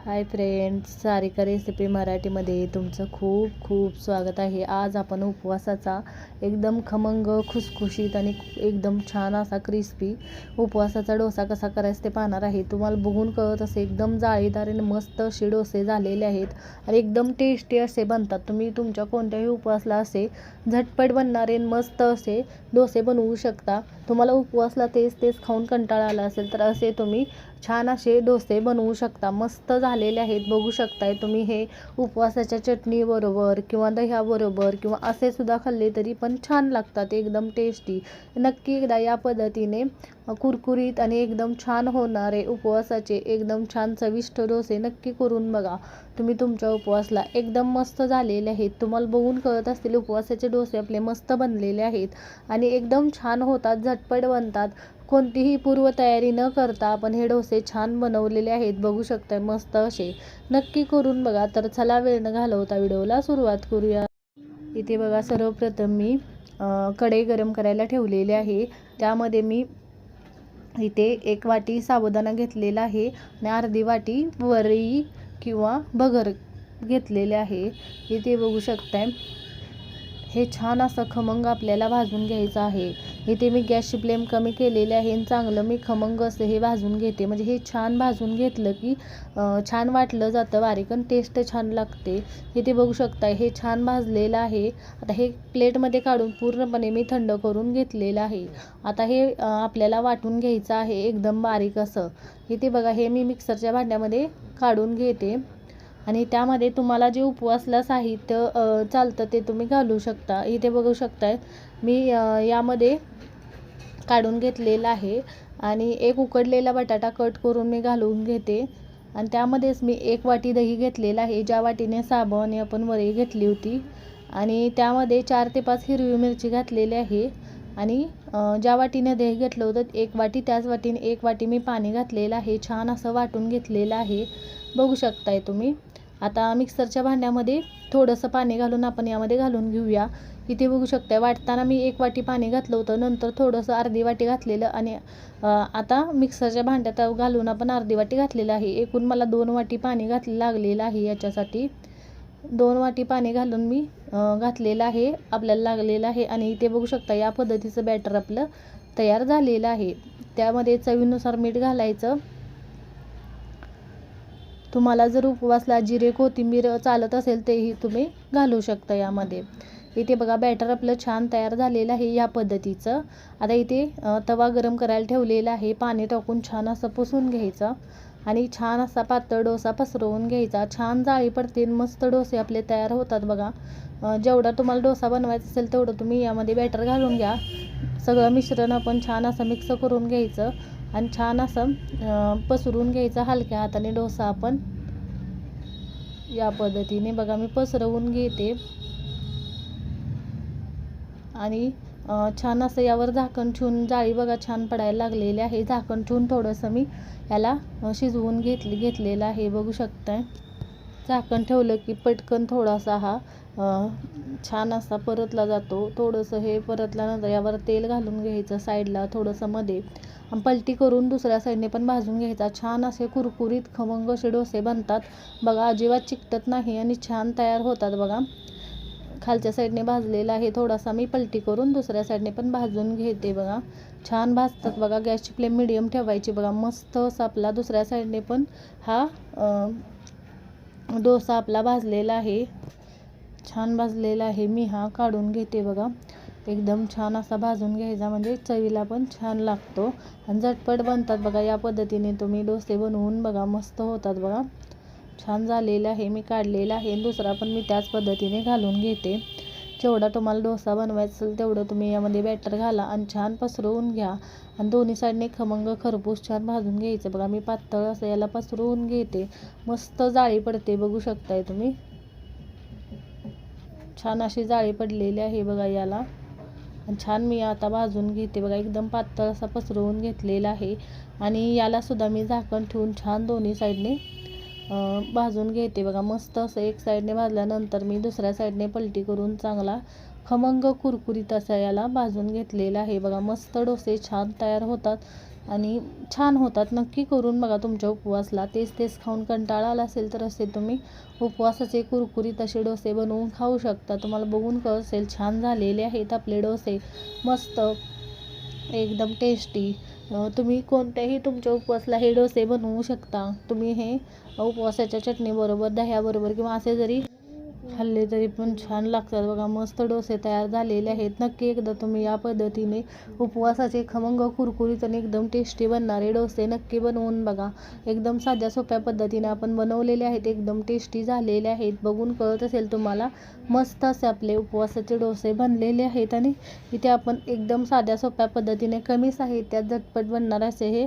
Hi friends, Sarika recipe मराठीमध्ये तुमचं खूप खूप स्वागत आहे। आज आपण उपवासाचा एकदम खमंग, खुसखुशीत आणि एकदम छान असा क्रिस्पी उपवासाचा डोसा कसा करायचा ते पाहणार आहे। तुम्हाला बघून कळत असे एकदम जाळीदार आणि मस्त असे डोसे झालेले आहेत आणि एकदम टेस्टी असे बनतात। तुम्ही तुमच्या कोणत्याही उपवासला असे झटपट बनणारे मस्त असे डोसे बनवू शकता। तुम्हाला उपवासला तेच खाऊन कंटाळा आला असेल तर असे तुम्ही छान असे डोसे बनवू शकता। मस्त झालेले आहेत, बघू शकताय तुम्ही। हे उपवासाच्या चटणी बरोबर किंवा दह्याबरोबर किंवा असे सुद्धा खाल्ले तरी पण छान लागतात, एकदम टेस्टी। नक्की एकदा या पद्धतीने कुरकुरीत आणि एकदम छान होणारे उपवासाचे एकदम छान चविष्ट डोसे नक्की करून बघा। तुम्ही तुमच्या उपवासला एकदम मस्त झालेले आहेत। तुम्हाला बघून कळत असतील उपवासाचे डोसे आपले मस्त बनलेले आहेत आणि एकदम छान होतात, झटपट बनतात। कोणतीही पूर्वतयारी न करता आपण हे डोसे छान बनवलेले आहेत, बघू शकताय मस्त असे। नक्की करून बघा। तर चला वेळ न घालवता व्हिडिओला सुरुवात करूया। इथे बघा, सर्वप्रथम मी कढई गरम करायला ठेवलेली आहे। त्यामध्ये मी इथे 1 वाटी साबुदाणा घेतलेला आहे आणि अर्धी वाटी वरी किंवा भगर घेतलेले आहे। इथे बघू शकताय हे छान असं खमंग आपल्याला भाजून घ्यायचं आहे। इथे मी गॅसची फ्लेम कमी केलेली आहे आणि चांगलं मी खमंग असं हे भाजून घेते। म्हणजे हे छान भाजून घेतलं की छान वाटलं जातं बारीक आणि टेस्ट छान लागते। इथे बघू शकता हे छान भाजलेलं आहे। आता हे प्लेटमध्ये काढून पूर्णपणे मी थंड करून घेतलेलं आहे। आता हे आपल्याला वाटून घ्यायचं आहे एकदम बारीक असं। इथे बघा, हे मी मिक्सरच्या भांड्यामध्ये काढून घेते आणि त्यामध्ये तुम्हाला जे उपवासला साहित्य चालतं ते तुम्ही घालू शकता। इथे बघू शकताय मी यामध्ये काढून घेतलेला आहे आणि एक उकडलेला बटाटा कट करून मी घालून घेते आणि त्यामध्येच मी 1 वाटी दही घेतलेला आहे, ज्या वाटीने साबण आपण वरी घेतली होती। आणि त्यामध्ये 4 ते 5 हिरवी मिरची घातलेली आहे आणि ज्या वाटीने दही घेतलं होतं 1 वाटी, त्याच वाटीने 1 वाटी मी पाणी घातलेलं आहे। छान असं वाटून घेतलेलं आहे, बघू शकताय तुम्ही। आता मिक्सरच्या भांड्यामध्ये थोडंसं पाणी घालून आपण यामध्ये घालून घेऊया। इथे बघू शकताय वाटताना मी 1 वाटी पाणी घातलं होतं, नंतर थोडंसं अर्धी वाटी घातलेलं आणि आता मिक्सरच्या भांड्यात घालून आपण अर्धी वाटी घातलेलं आहे। एकूण मला 2 वाटी पाणी लागलेलं आहे याच्यासाठी। 2 वाटी पाणी घालून मी घातलेलं आहे, आपल्याला लागलेलं आहे। आणि इथे बघू शकता या पद्धतीचं बॅटर आपलं तयार झालेलं आहे। त्यामध्ये चवीनुसार मीठ घालायचं। तुम्हाला जर उपवासला जिरे कोथिंबीर चालत असेल तेही तुम्ही घालू शकता यामध्ये। इथे बघा बॅटर आपलं छान तयार झालेलं आहे या पद्धतीचं। आता इथे तवा गरम करायला ठेवलेला आहे, पाणी टाकून छान असं पुसून घ्यायचं आणि छान असा पातळ डोसा पसरवून घ्यायचा। छान जाळी पडते, मस्त डोसे आपले तयार होतात बघा। जेवढा तुम्हाला डोसा बनवायचा असेल तेवढं तुम्ही यामध्ये बॅटर घालून घ्या। सगळं मिश्रण आपण छान असं मिक्स करून घ्यायचं आणि छान असं पसरून घ्यायचं हलक्या हाताने डोसा आपण या पद्धतीने। बघा मी पसरवून घेते आणि छान असं यावर झाकण ठेवून, जाळी बघा छान पडायला लागलेली आहे, झाकण ठेवून थोडंसं मी याला शिजवून घेतलेलं आहे, बघू शकताय। झाकण ठेवलं की पटकन थोडासा हा छान असा परतला जातो। थोडंसं हे परतल्यानंतर यावर तेल घालून घ्यायचं साईडला थोडंसं मध्ये आणि पलटी करून दुसऱ्या साईडने पण भाजून घ्यायचा। छान असे कुरकुरीत खमंग असे डोसे बनतात बघा, अजिबात चिकटत नाही आणि छान तयार होतात बघा। खालच्या साईडने भाजलेला आहे, थोडासा मी पलटी करून दुसऱ्या साईडने पण भाजून घेते बघा। छान भाजतात बघा। गॅसची फ्लेम मीडियम ठेवायची बघा। मस्त असा आपला दुसऱ्या साईडने पण हा डोसा आपला भाजलेला आहे, छान भाजलेला आहे। मी हा काढून घेते बघा। एकदम छान असा भाजून घ्यायचा, म्हणजे चवीला पण छान लागतो आणि झटपट बनतात बघा। या पद्धतीने तुम्ही डोसे बनवून बघा, मस्त होतात बघा। छान झालेलं आहे, मी काढलेला आहे। दुसरा पण मी त्याच पद्धतीने घालून घेते। जेवढा तुम्हाला डोसा बनवायचा असेल तेवढं तुम्ही यामध्ये बॅटर घाला आणि छान पसरवून घ्या आणि दोन्ही साईडने खमंग खरपूस छान भाजून घ्यायचं बघा। मी पातळ असं याला पसरवून घेते, मस्त जाळी पडते, बघू शकताय तुम्ही। छान अशी जाळी पडलेली आहे बघा याला आणि छान मी आता भाजून घेते बघा। एकदम पातळ असा पसरवून घेतलेला आहे आणि याला सुद्धा मी झाकण ठेवून छान दोन्ही साईडने भाजून घेते बघा। मस्त असं एक साईडने भाजल्यानंतर मी दुसऱ्या साईडने पलटी करून चांगला खमंग कुरकुरीत असा याला भाजून घेतलेला आहे बघा। मस्त डोसे छान तयार होतात, आणि छान होतात. नक्की करून बघा तुमच्या उपवासला. तेच तेच खाऊन कंटाळा आला असेल तर असे तुम्ही उपवासाचे कुरकुरीत असे डोसे बनवून खाऊ शकता. तुम्हाला बघून कळत असेल छान झालेले आहेत आपले डोसे, मस्त एकदम टेस्टी. तुम्ही कोणत्याही तुमच्या उपवासला हे डोसे बनवू शकता. तुम्ही हे उपवासाच्या चटणीबरोबर, दह्याबरोबर किंवा असे जरी खाल्ले तरी पण छान लागतात बघा. मस्त डोसे तयार झालेले आहेत. नक्की एकदा तुम्ही या पद्धतीने उपवासाचे खमंग कुरकुरीत आणि एकदम टेस्टी बनणारे डोसे नक्की बनवून बघा. एकदम साध्या सोप्या पद्धतीने आपण बनवलेले आहेत, एकदम टेस्टी झालेले आहेत. बघून कळत असेल तुम्हाला. मस्त असे आपले उपवासाचे डोसे बनलेले आहेत आणि इथे आपण एकदम साध्या सोप्या पद्धतीने कमी साहित्यात झटपट बनणारे असे हे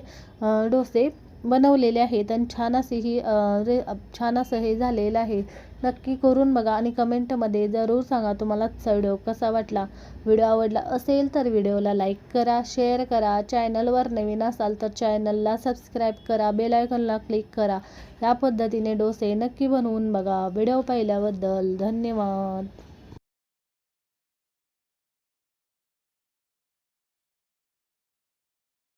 डोसे बनवलेले आहेत आणि छान असं हे झालेलं आहे. नक्की करून बघा आणि कमेंटमध्ये जरूर सांगा तुम्हाला व्हिडिओ कसा वाटला. व्हिडिओ आवडला असेल तर व्हिडिओला लाईक करा, शेअर करा. चॅनलवर नवीन असाल तर चॅनलला सबस्क्राईब करा, बेल आयकॉनला क्लिक करा. या पद्धतीने डोसे नक्की बनवून बघा. व्हिडिओ पाहिल्याबद्दल धन्यवाद.